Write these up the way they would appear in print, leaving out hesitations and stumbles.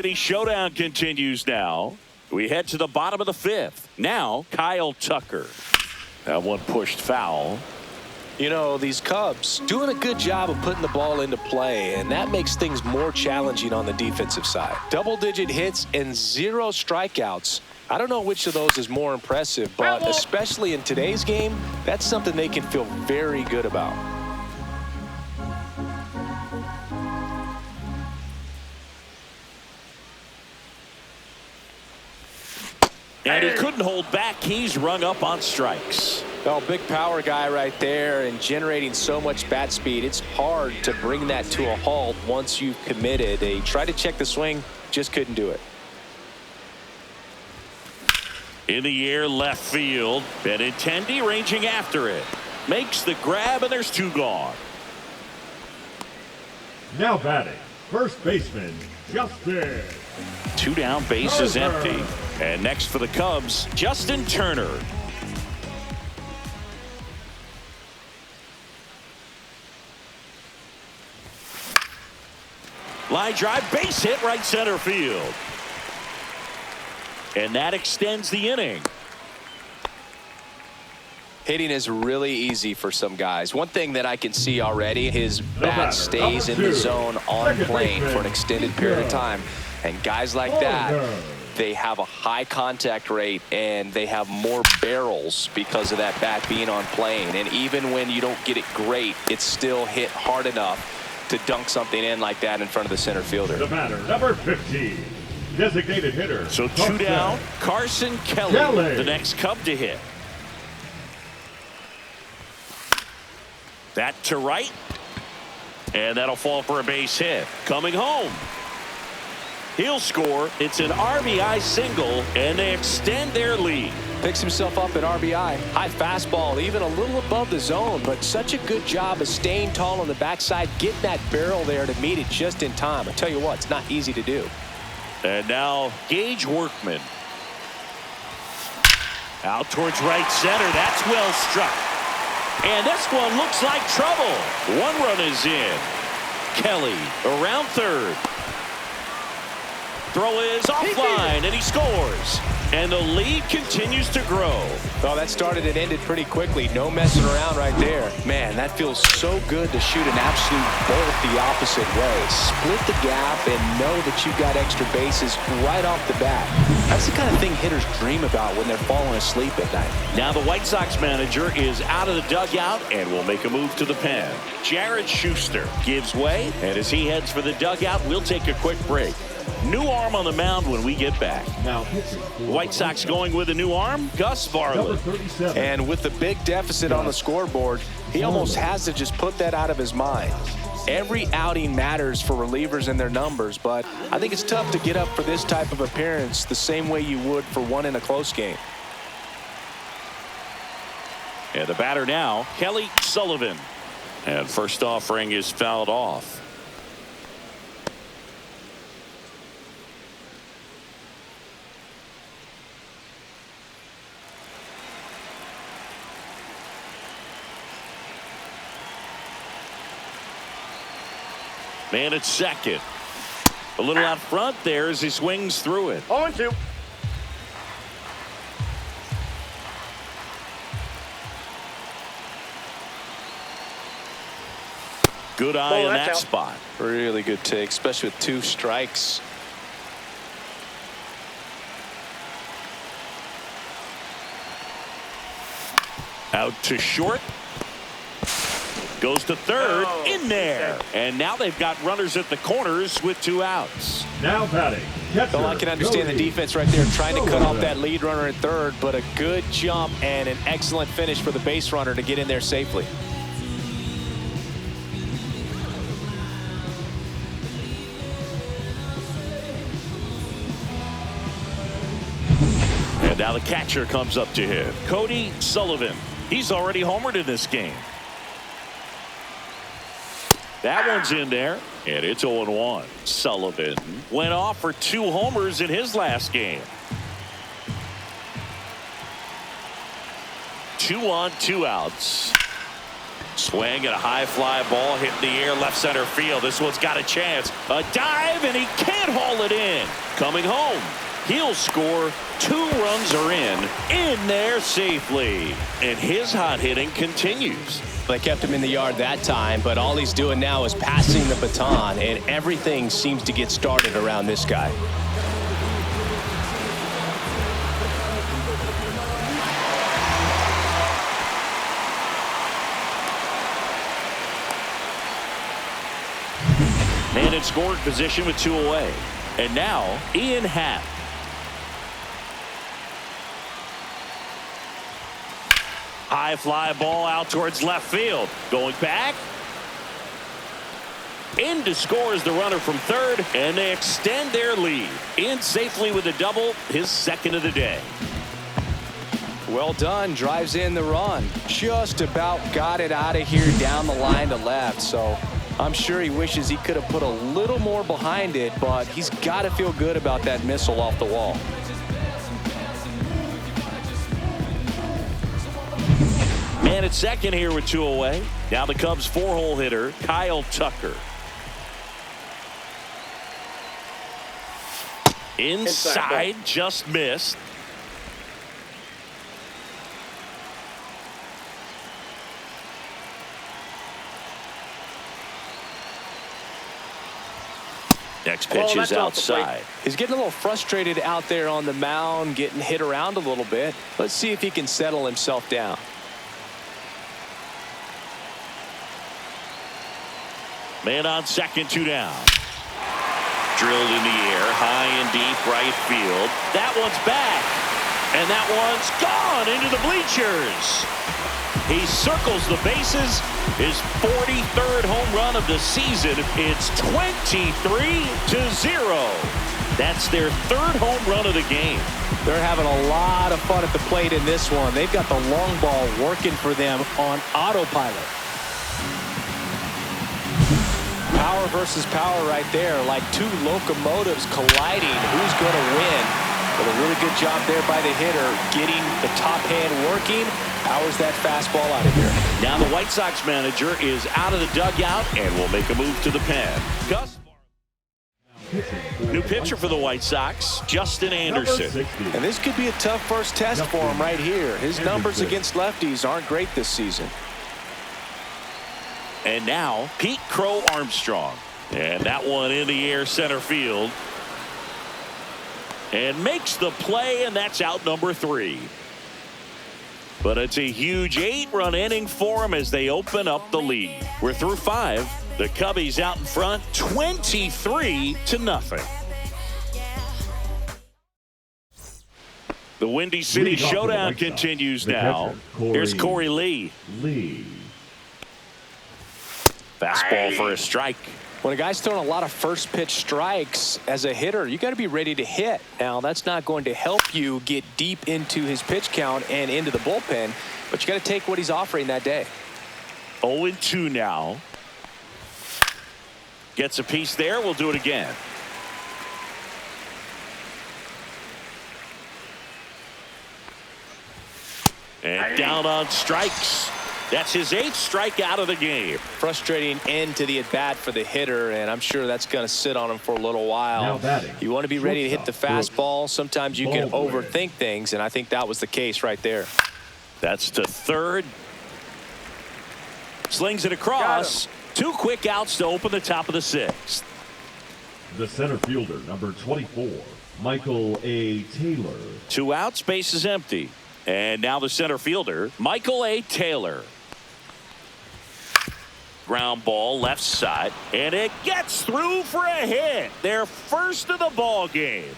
Showdown continues now. We head to the bottom of the fifth. Now, Kyle Tucker. That one pushed foul. You know, these Cubs doing a good job of putting the ball into play, and that makes things more challenging on the defensive side. Double-digit hits and 0 strikeouts. I don't know which of those is more impressive, but especially in today's game, that's something they can feel very good about. And he couldn't hold back. He's rung up on strikes. Oh, big power guy right there and generating so much bat speed. It's hard to bring that to a halt once you've committed. They tried to check the swing, just couldn't do it. In the air, left field. Benintendi ranging after it. Makes the grab, and there's 2 gone. Now batting, first baseman, Justin. 2 down, base is empty. And next for the Cubs, Justin Turner. Line drive, base hit, right center field. And that extends the inning. Hitting is really easy for some guys. One thing that I can see already, his bat stays in the zone on plane for an extended period of time. And guys like that, they have a high contact rate and they have more barrels because of that bat being on plane. And even when you don't get it great, it's still hit hard enough to dunk something in like that in front of the center fielder. The batter, number 15, designated hitter. So 2 down, Carson Kelly, the next Cub to hit. That to right. And that'll fall for a base hit. Coming home. He'll score. It's an RBI single, and they extend their lead. Picks himself up at RBI. High fastball, even a little above the zone, but such a good job of staying tall on the backside, getting that barrel there to meet it just in time. I tell you what, it's not easy to do. And now Gage Workman. Out towards right center. That's well struck. And this one looks like trouble. 1 run is in. Kelly around third. Throw is offline, and he scores. And the lead continues to grow. Oh, that started and ended pretty quickly. No messing around right there. Man, that feels so good to shoot an absolute bolt the opposite way. Split the gap and know that you've got extra bases right off the bat. That's the kind of thing hitters dream about when they're falling asleep at night. Now the White Sox manager is out of the dugout and will make a move to the pen. Jared Schuster gives way, and as he heads for the dugout, we'll take a quick break. New arm on the mound when we get back. Now, White Sox going with a new arm, Gus Varley. And with the big deficit on the scoreboard, he almost has to just put that out of his mind. Every outing matters for relievers and their numbers, but I think it's tough to get up for this type of appearance the same way you would for one in a close game. And the batter now, Kelly Sullivan. And first offering is fouled off. Man at second. A little out front there as he swings through it. 0-2. Good eye in that spot. Really good take, especially with 2 strikes. Out to short. Goes to third, in there. And now they've got runners at the corners with 2 outs. Now batting, catcher, Well, I can understand the defense right there trying to cut off that lead runner at third, but a good jump and an excellent finish for the base runner to get in there safely. And now the catcher comes up to hit. Cody Sullivan. He's already homered in this game. That one's in there, and it's 0-1. Sullivan went off for 2 homers in his last game. 2 on, 2 outs. Swing and a high fly ball hit in the air left center field. This one's got a chance. A dive, and he can't haul it in. Coming home. He'll score. 2 runs are in there safely. And his hot hitting continues. They kept him in the yard that time, but all he's doing now is passing the baton, and everything seems to get started around this guy. And in scoring position with 2 away. And now, Ian Happ. High fly ball out towards left field. Going back. In to score is the runner from third, and they extend their lead. In safely with a double, his 2nd of the day. Well done. Drives in the run. Just about got it out of here down the line to left. So I'm sure he wishes he could have put a little more behind it, but he's got to feel good about that missile off the wall. Man at second here with 2 away. Now the Cubs 4-hole hitter, Kyle Tucker. Inside, just missed. Next pitch is outside. He's getting a little frustrated out there on the mound, getting hit around a little bit. Let's see if he can settle himself down. Man on second, 2 down. Drilled in the air, high and deep right field. That one's back. And that one's gone into the bleachers. He circles the bases. His 43rd home run of the season. It's 23-0. That's their 3rd home run of the game. They're having a lot of fun at the plate in this one. They've got the long ball working for them on autopilot. Power versus power right there, like 2 locomotives colliding. Who's going to win? But a really good job there by the hitter, getting the top hand working. Powers that fastball out of here. Now the White Sox manager is out of the dugout and will make a move to the pen. New pitcher for the White Sox, Justin Anderson. And this could be a tough first test for him right here. His numbers against lefties aren't great this season. And now Pete Crow Armstrong. And that one in the air center field. And makes the play, and that's out number 3. But it's a huge 8-run inning for them as they open up the lead. We're through 5. The Cubbies out in front 23-0. The Windy City Showdown continues now. Here's Corey Lee. Fastball for a strike. When a guy's throwing a lot of first pitch strikes as a hitter, you got to be ready to hit. Now, that's not going to help you get deep into his pitch count and into the bullpen, but you got to take what he's offering that day. 0-2 now. Gets a piece there. We'll do it again. And down on strikes. That's his 8th strikeout of the game. Frustrating end to the at-bat for the hitter, and I'm sure that's going to sit on him for a little while. You want to be ready to hit the fastball. Sometimes you can overthink things, and I think that was the case right there. That's to third. Slings it across. 2 quick outs to open the top of the 6th. The center fielder, number 24, Michael A. Taylor. 2 outs, base is empty. And now the center fielder, Michael A. Taylor. Ground ball left side, and it gets through for a hit. Their first of the ball game.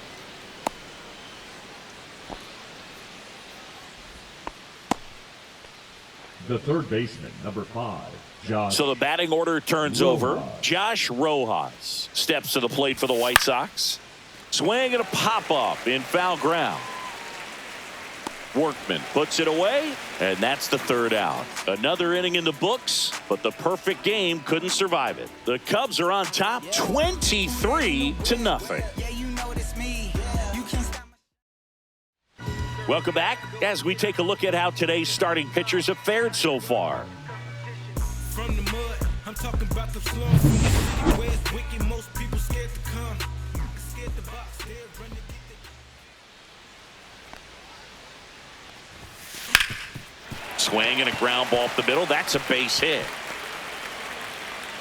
The third baseman, number 5, Josh. So the batting order turns over. Josh Rojas steps to the plate for the White Sox. Swing and a pop up in foul ground. Workman puts it away, and that's the 3rd out. Another inning in the books, but the perfect game couldn't survive it. The Cubs are on top 23-0. Welcome back as we take a look at how today's starting pitchers have fared so far. from the mud. I'm talking about the slums from the city where it's wicked. Most people scared to come. Scared to box, they're running to get the... Swing and a ground ball up the middle. That's a base hit.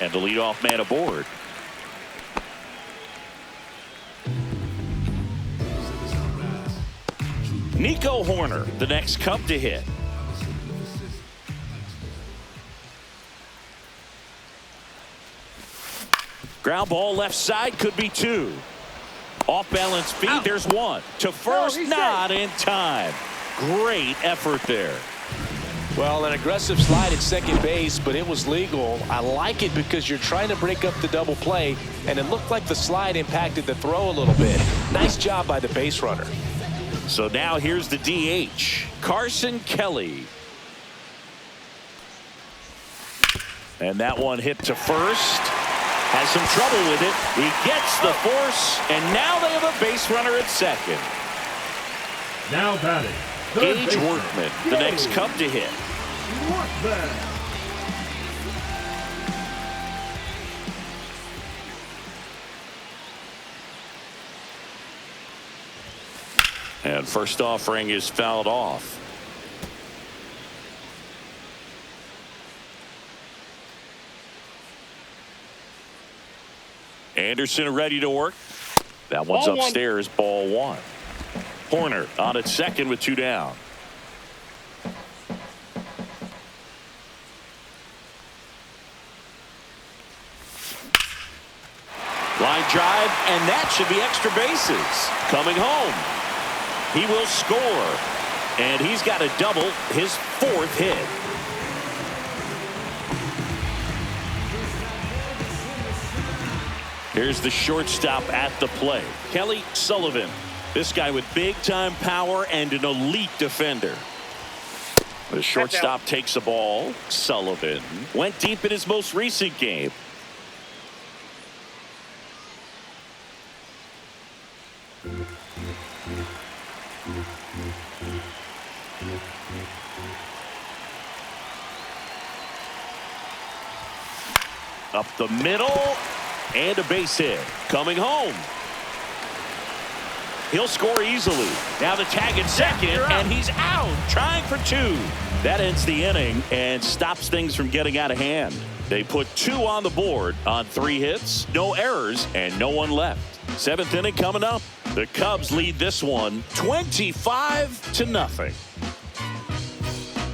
And the leadoff man aboard. Nico Horner, the next Cub to hit. Ground ball left side, could be two. Off balance feed, there's one. To first, not in time. Great effort there. Well, an aggressive slide at second base, but it was legal. I like it because you're trying to break up the double play, and it looked like the slide impacted the throw a little bit. Nice job by the base runner. So now here's the DH, Carson Kelly. And that one hit to first. Has some trouble with it. He gets the force, and now they have a base runner at second. Now batting, Gage Workman, the next Cub to hit. Workman. And first offering is fouled off. Anderson ready to work. That one's Ball upstairs, ball one. Horner on at second with two down. Line drive, and that should be extra bases. Coming home. He will score. And he's got a double, his fourth hit. Here's the shortstop at the plate, Kelly Sullivan. This guy with big-time power and an elite defender. The shortstop takes the ball. Sullivan went deep in his most recent game. Up the middle, and a base hit. Coming home. He'll score easily. Now the tag at second, and he's out, trying for two. That ends the inning and stops things from getting out of hand. They put two on the board on 3 hits, no errors, and no one left. 7th inning coming up. The Cubs lead this one 25-0.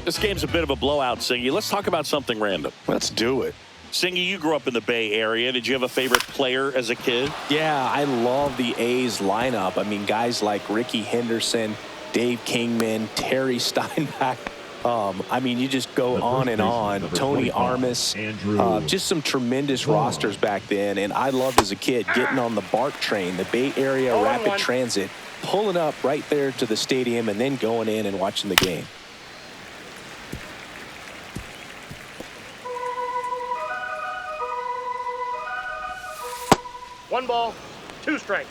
This game's a bit of a blowout, Singy. Let's talk about something random. Let's do it. Singy, you grew up in the Bay Area. Did you have a favorite player as a kid? Yeah, I love the A's lineup. I mean, guys like Ricky Henderson, Dave Kingman, Terry Steinbach. I mean, you just go on and on. Tony Armas, just some tremendous rosters back then. And I loved as a kid getting on the BART train, the Bay Area Rapid Transit, pulling up right there to the stadium and then going in and watching the game. One ball, 2 strikes.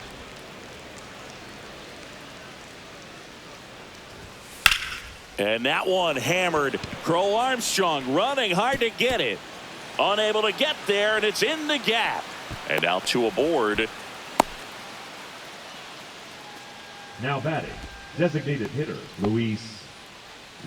And that one hammered. Crow Armstrong running hard to get it. Unable to get there, and it's in the gap. And out to aboard. Now batting, designated hitter, Luis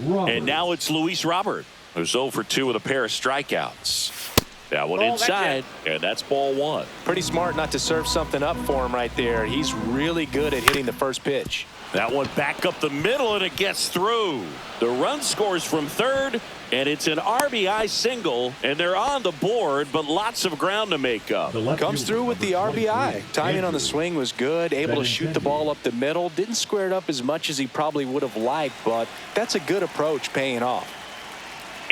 Robert. And now it's Luis Robert, who's 0 for 2 with a pair of strikeouts. That one inside, and that's ball one. Pretty smart not to serve something up for him right there. He's really good at hitting the first pitch. That one back up the middle, and it gets through. The run scores from third, and it's an RBI single, and they're on the board, but lots of ground to make up. Comes through with the RBI. Timing on the swing was good, able to shoot the ball up the middle. Didn't square it up as much as he probably would have liked, but that's a good approach paying off.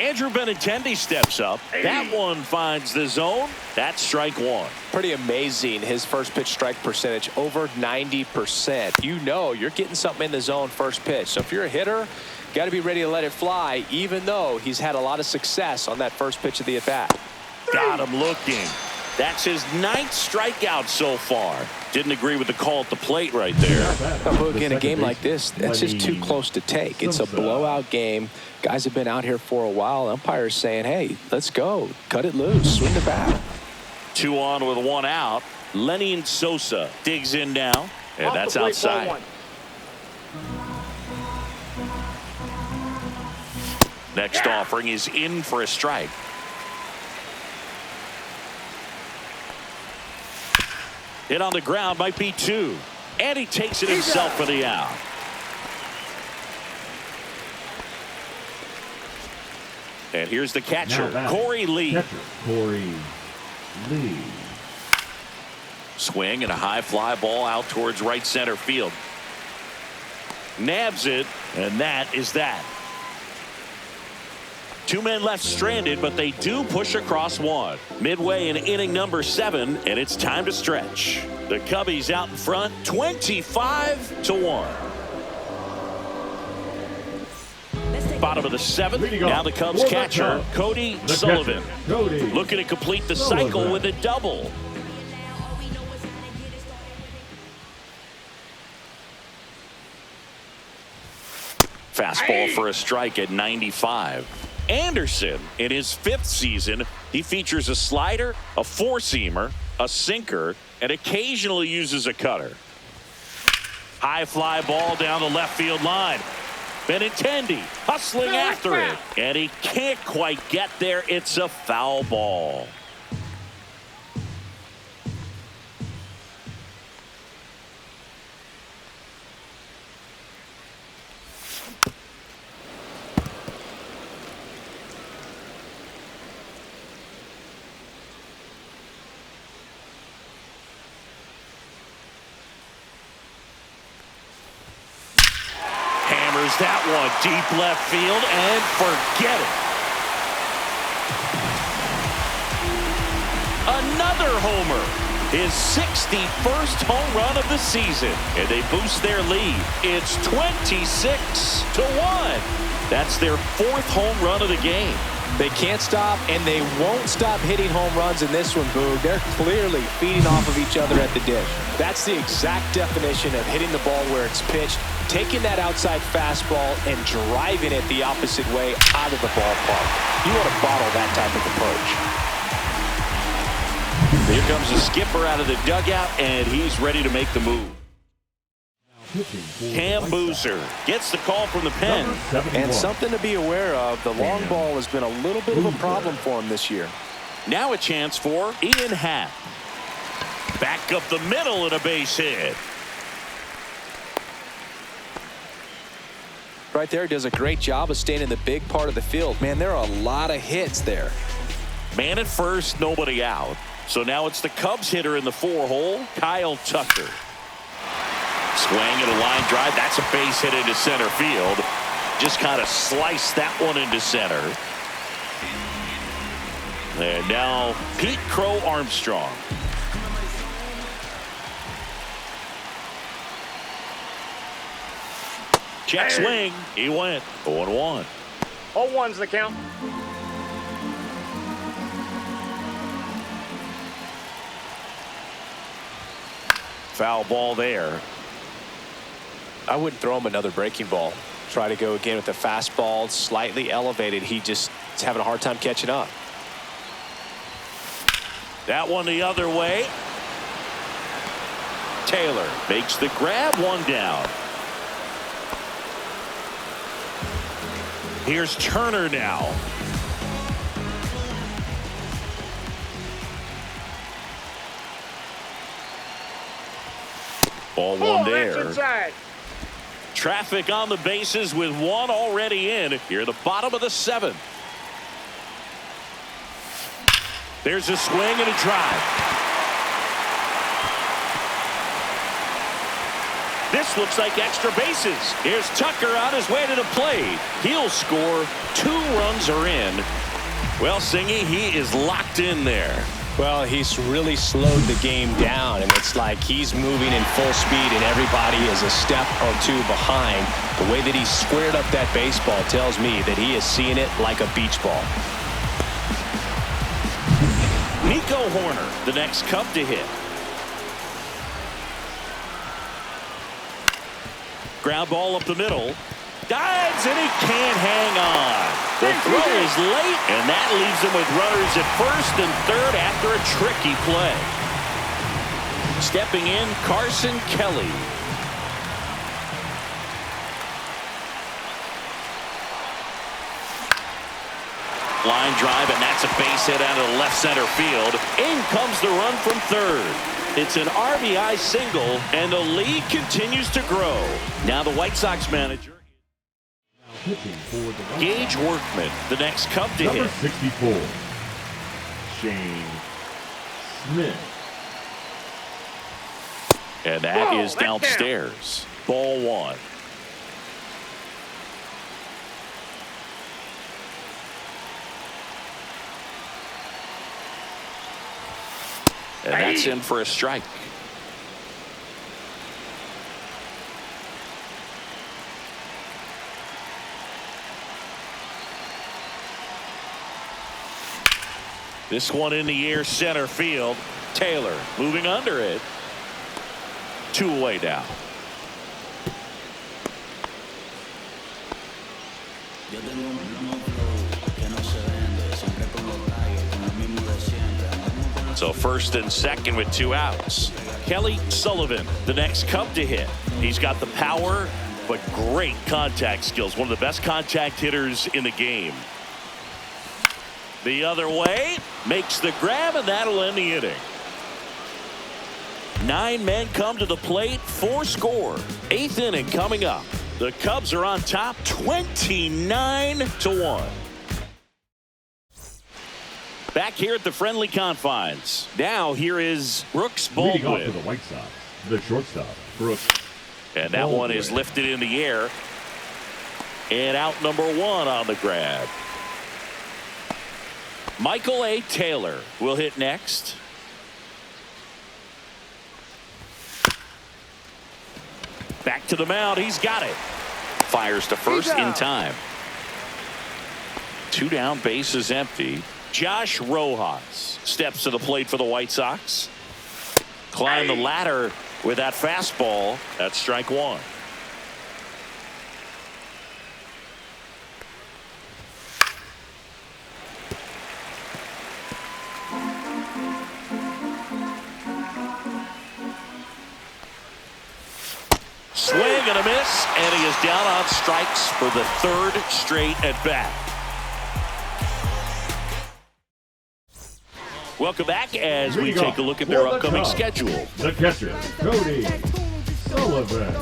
Andrew Benintendi steps up. That one finds the zone. That's strike one. Pretty amazing, his first pitch strike percentage, over 90%. You know you're getting something in the zone first pitch. So if you're a hitter, got to be ready to let it fly, even though he's had a lot of success on that first pitch of the at-bat. Got him looking. That's his 9th strikeout so far. Didn't agree with the call at the plate right there. Well, again, a game like this, that's just too close to take. It's a blowout game. Guys have been out here for a while. Umpire's saying, hey, let's go. Cut it loose. Swing the bat. 2 on with 1 out. Lenny Sosa digs in now, and that's Off the plate, outside. ball 1. Next offering is in for a strike. Hit on the ground, might be 2. And he takes it himself for the out. And here's the catcher, Corey Lee. Catcher, Corey Lee. Swing and a high fly ball out towards right center field. Nabs it, and that is that. 2 men left stranded, but they do push across 1. Midway in inning number 7, and it's time to stretch. The Cubbies out in front, 25-1. Bottom of the 7th. Now the Cubs catcher, Cody Sullivan. Looking to complete the cycle with a double. Fastball for a strike at 95. Anderson, in his 5th season, he features a slider, a 4-seamer, a sinker, and occasionally uses a cutter. High fly ball down the left field line. Benintendi hustling after it, and he can't quite get there. It's a foul ball. That one deep left field, and forget it. Another homer. His 61st home run of the season, and they boost their lead. It's 26-1. That's their 4th home run of the game. They can't stop, and they won't stop hitting home runs in this one, Boog. They're clearly feeding off of each other at the dish. That's the exact definition of hitting the ball where it's pitched, taking that outside fastball and driving it the opposite way out of the ballpark. You want to bottle that type of approach. Here comes the skipper out of the dugout, and he's ready to make the move. Cam Boozer gets the call from the pen. And something to be aware of, the long ball has been a little bit of a problem for him this year. Now a chance for Ian Happ. Back up the middle and a base hit. Right there, does a great job of staying in the big part of the field. Man, there are a lot of hits there. Man at first, nobody out. So now it's the Cubs hitter in the 4-hole, Kyle Tucker. Swing and a line drive. That's a base hit into center field. Just kind of sliced that one into center. And now Pete Crow Armstrong. Check swing. He went 0-1. 0-1's the count. Foul ball there. I wouldn't throw him another breaking ball. Try to go again with the fastball, slightly elevated. He just is having a hard time catching up. That one the other way. Taylor makes the grab, 1 down. Here's Turner now. Ball 1 there. Traffic on the bases with 1 already in. Here, the bottom of the 7th. There's a swing and a drive. This looks like extra bases. Here's Tucker on his way to the plate. He'll score. 2 runs are in. Well, Singy, he is locked in there. Well, he's really slowed the game down, and it's like he's moving in full speed, and everybody is a step or 2 behind. The way that he squared up that baseball tells me that he is seeing it like a beach ball. Nico Horner, the next Cub to hit. Ground ball up the middle. Dives, and he can't hang on. The throw is late, and that leaves him with runners at first and third after a tricky play. Stepping in, Carson Kelly. Line drive, and that's a base hit out of the left center field. In comes the run from third. It's an RBI single, and the lead continues to grow. Now the White Sox manager, Gage Workman, the next Cub to Number hit. 64, Shane Smith. And that is downstairs. Ball one. And that's in for a strike. This one in the air, center field. Taylor moving under it. 2 away now. So first and second with 2 outs. Kelly Sullivan, the next Cub to hit. He's got the power, but great contact skills. One of the best contact hitters in the game. The other way, makes the grab, and that'll end the inning. 9 men come to the plate, 4 score. 8th inning coming up. The Cubs are on top 29-1. Back here at the friendly confines. Now here is Brooks Leading off for Baldwin. the White Sox, the shortstop, Brooks. And that one is lifted in the air. And out number 1 on the grab. Michael A. Taylor will hit next. Back to the mound. He's got it. Fires to first in time. 2 down, bases empty. Josh Rojas steps to the plate for the White Sox. Climb the ladder with that fastball. That's strike 1. Swing and a miss, and he is down on strikes for the 3rd straight at bat. Welcome back as we Leading take off a look at for their the upcoming Cubs, schedule. The catcher, Cody Sullivan.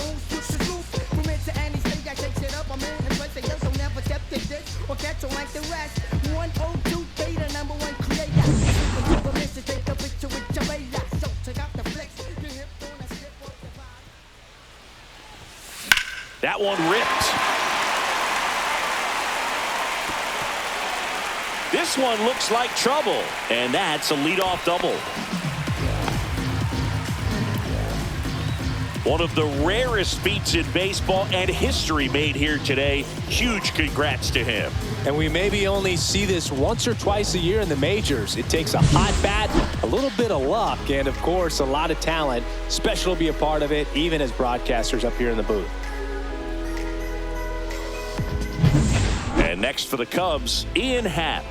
That one ripped. This one looks like trouble, and that's a leadoff double. One of the rarest feats in baseball and history made here today. Huge congrats to him. And we maybe only see this once or twice a year in the majors. It takes a hot bat, a little bit of luck, and of course a lot of talent. Special to be a part of it, even as broadcasters up here in the booth. And next for the Cubs, Ian Happ.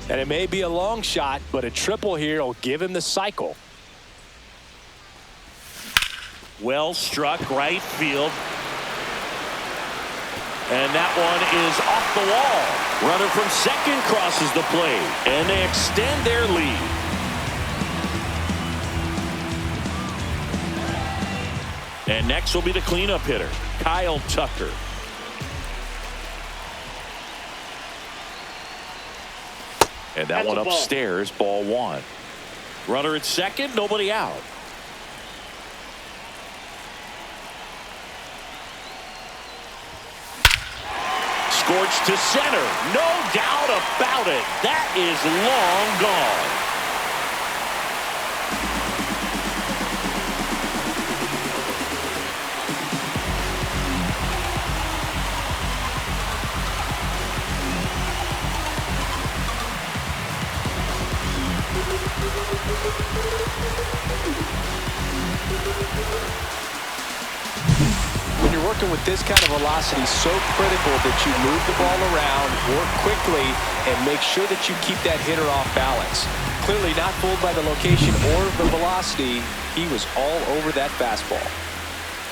And it may be a long shot, but a triple here will give him the cycle. Well struck right field. And that one is off the wall. Runner from second crosses the plate, and they extend their lead. And next will be the cleanup hitter, Kyle Tucker. And that one upstairs, ball 1. Runner at second, nobody out. Scorched to center. No doubt about it. That is long gone. When you're working with this kind of velocity, so critical that you move the ball around, work quickly, and make sure that you keep that hitter off balance. Clearly not fooled by the location or the velocity. He was all over that fastball.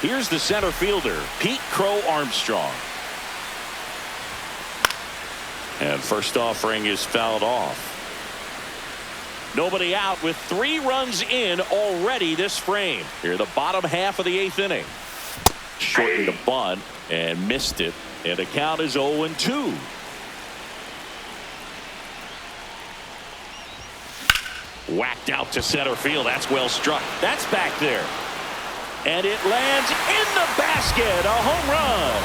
Here's the center fielder, Pete Crow Armstrong. And first offering is fouled off. Nobody out with 3 runs in already this frame. Here, the bottom half of the 8th inning. Shortened a bunt and missed it. And the count is 0-2. Whacked out to center field. That's well struck. That's back there. And it lands in the basket. A home run.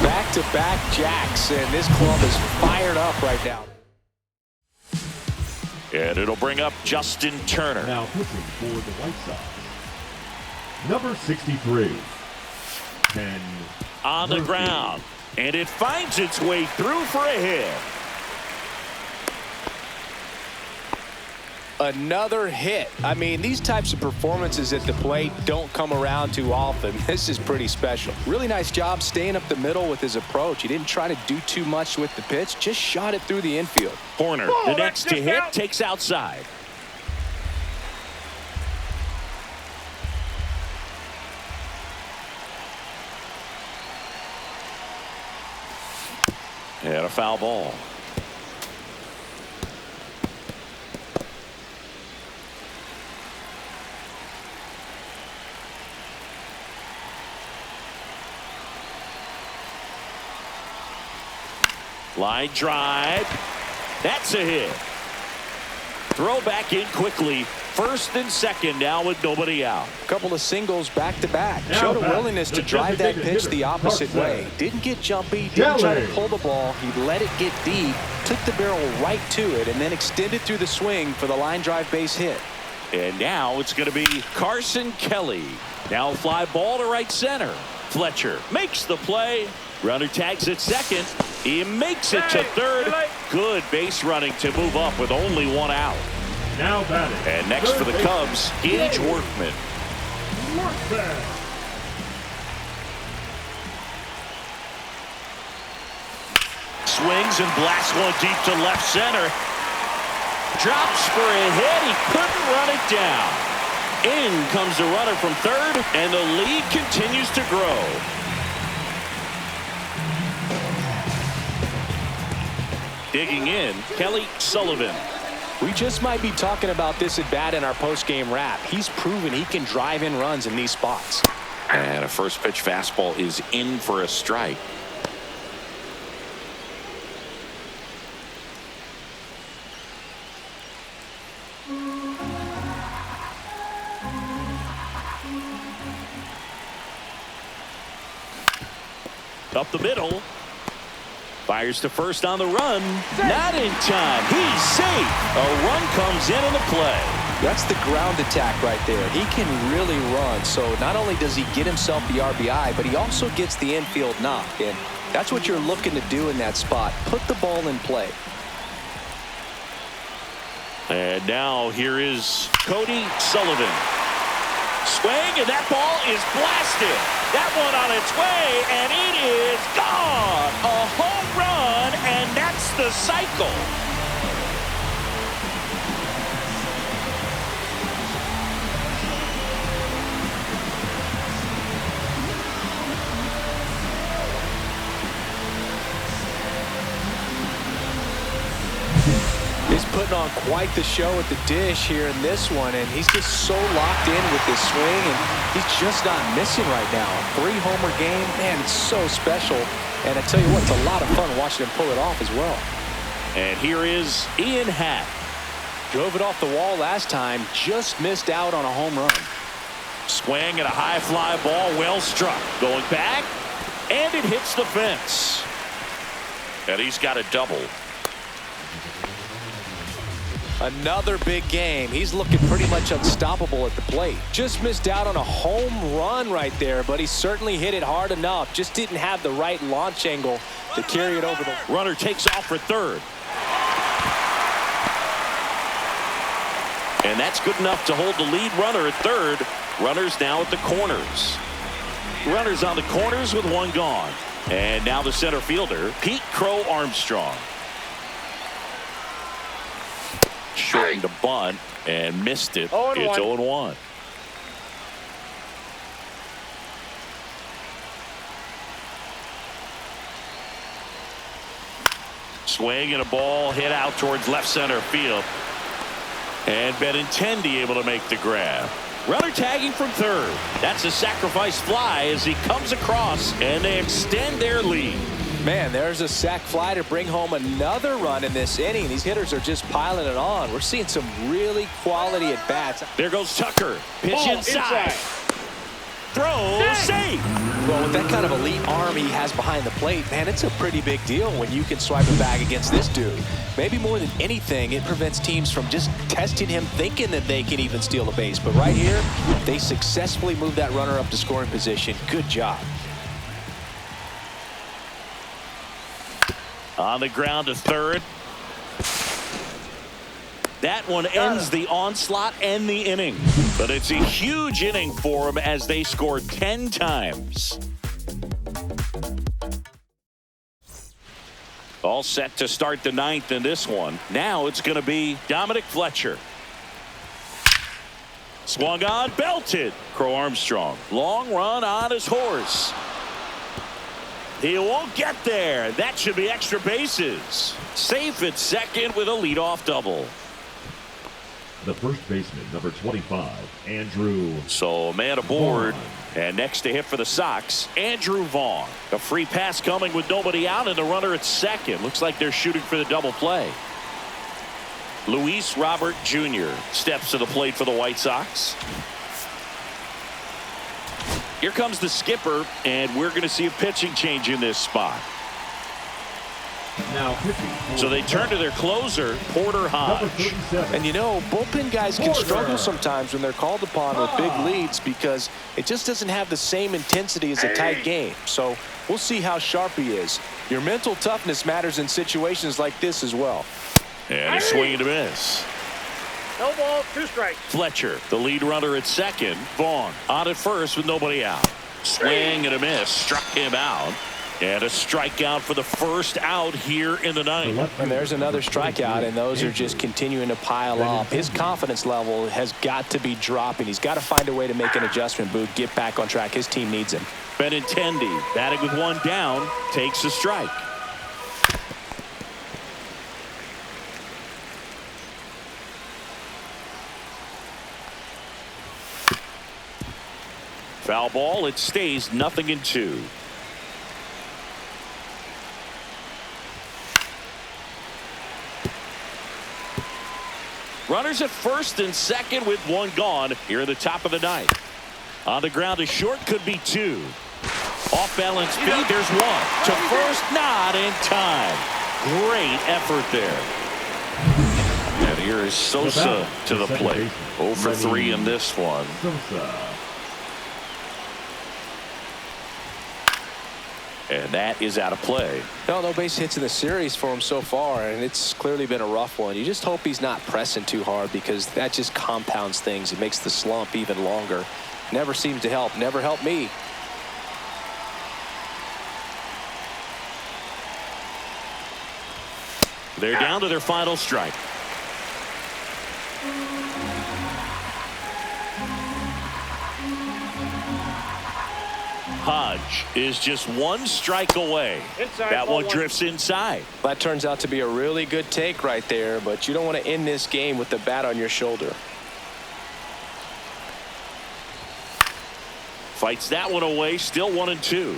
Back-to-back jacks, and this club is fired up right now. And it'll bring up Justin Turner. Now pitching for the White Sox, number 63, Ken On the Murphy. ground. And it finds its way through for a hit. Another hit. I mean, these types of performances at the plate don't come around too often. This is pretty special. Really nice job staying up the middle with his approach. He didn't try to do too much with the pitch, just shot it through the infield. Corner, the next to hit, takes outside. And a foul ball. Line drive. That's a hit. Throw back in quickly. First and second now with nobody out. A couple of singles back-to-back. Now Showed a back. willingness to The drive that designated pitch the hitter, opposite Carson. way. Didn't get jumpy, didn't try to Kelly. pull the ball. He let it get deep, took the barrel right to it, and then extended through the swing for the line drive base hit. And now it's going to be Carson Kelly. Now fly ball to right center. Fletcher makes the play. Runner tags at second. He makes it to third. Good base running to move up with only 1 out. Now batting. And next for the Cubs, Gage Workman. Swings and blasts one deep to left center. Drops for a hit. He couldn't run it down. In comes the runner from third, and the lead continues to grow. Digging in, Kelly Sullivan. We just might be talking about this at bat in our post-game wrap. He's proven he can drive in runs in these spots. And a first pitch fastball is in for a strike. Up the middle. Fires to first on the run. Not in time. He's safe. A run comes in on the play. That's the ground attack right there. He can really run. So not only does he get himself the RBI, but he also gets the infield knock. And that's what you're looking to do in that spot. Put the ball in play. And now here is Cody Sullivan. Swing, and that ball is blasted. That one on its way, and it is gone. A home run, and that's the cycle. He's putting on quite the show at the dish here in this one, and he's just so locked in with this swing, and he's just not missing right now. A 3-homer game, man, it's so special. And I tell you what, it's a lot of fun watching him pull it off as well. And here is Ian Happ. Drove it off the wall last time, just missed out on a home run. Swing and a high fly ball, well struck. Going back, and it hits the fence. And he's got a double. Another big game. He's looking pretty much unstoppable at the plate. Just missed out on a home run right there, but he certainly hit it hard enough. Just didn't have the right launch angle to carry it over the... Runner takes off for third. And And that's good enough to hold the lead runner at third. Runners now at the corners. Runners on the corners with one gone. And now the center fielder, Pete Crow Armstrong. Shortened the bunt and missed it. It's 0-1. Swing and a ball hit out towards left center field. And Benintendi able to make the grab. Runner tagging from third. That's a sacrifice fly as he comes across, and they extend their lead. Man, there's a sac fly to bring home another run in this inning. These hitters are just piling it on. We're seeing some really quality at bats. There goes Tucker. Pitch inside. Throw safe. Well, with that kind of elite arm he has behind the plate, man, it's a pretty big deal when you can swipe a bag against this dude. Maybe more than anything, it prevents teams from just testing him, thinking that they can even steal a base. But right here, they successfully moved that runner up to scoring position. Good job. On the ground to third. That one ends the onslaught and the inning. But it's a huge inning for them as they score 10 times. All set to start the ninth in this one. Now it's going to be Dominic Fletcher. Swung on, belted. Crow Armstrong. Long run on his horse. He won't get there. That should be extra bases. Safe at second with a leadoff double. The first baseman, number 25, Andrew. So a man aboard. And next to hit for the Sox, Andrew Vaughn. A free pass coming with nobody out and the runner at second. Looks like they're shooting for the double play. Luis Robert Jr. steps to the plate for the White Sox. Here comes the skipper, and we're going to see a pitching change in this spot. Now pitching. So they turn to their closer, Porter Hodge. And you know, bullpen guys can struggle sometimes when they're called upon with big leads because it just doesn't have the same intensity as a tight game. So we'll see how sharp he is. Your mental toughness matters in situations like this as well. And a swing and a miss. No ball, 2 strikes. Fletcher, the lead runner at second. Vaughn on at first with nobody out. Swing and a miss. Struck him out. And a strikeout for the first out here in the ninth. And there's another strikeout, and those are just continuing to pile up. His confidence level has got to be dropping. He's got to find a way to make an adjustment, Boog, get back on track. His team needs him. Benintendi, batting with one down, takes a strike. Foul ball. It stays 0-2. Runners at first and second with one gone here at the top of the ninth. On the ground to short, could be 2. Off balance feed, there's 1. To first, not in time. Great effort there. And here is Sosa to the plate. 0 for 3 in this one. And that is out of play. No base hits in the series for him so far, and it's clearly been a rough one. You just hope he's not pressing too hard because that just compounds things. It makes the slump even longer. Never seems to help. Never helped me. They're down to their final strike. Hodge is just 1 strike away. Inside, that one ball drifts inside. That turns out to be a really good take right there, but you don't want to end this game with the bat on your shoulder. Fights that one away, still 1-2.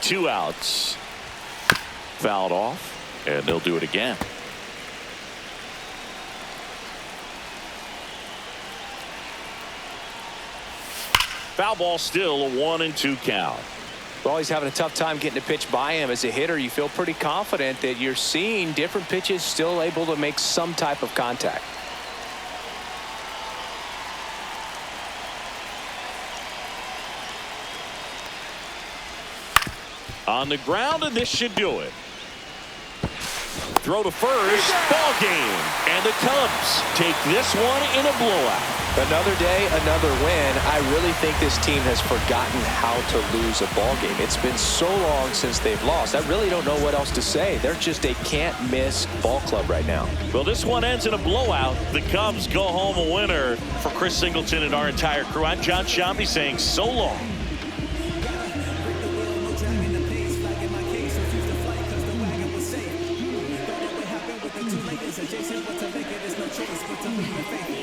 Two outs. Fouled off, and they'll do it again. Foul ball, still a 1-2 count. Well, he's having a tough time getting a pitch by him. As a hitter, you feel pretty confident that you're seeing different pitches still able to make some type of contact. On the ground, and this should do it. Throw to first. Ball game. And the Cubs take this one in a blowout. Another day, another win. I really think this team has forgotten how to lose a ball game. It's been so long since they've lost. I really don't know what else to say. They're just a can't-miss ball club right now. Well, this one ends in a blowout. The Cubs go home a winner. For Chris Singleton and our entire crew, I'm John Shambi saying so long. Jason, but to make it is no choice but to leave your faith.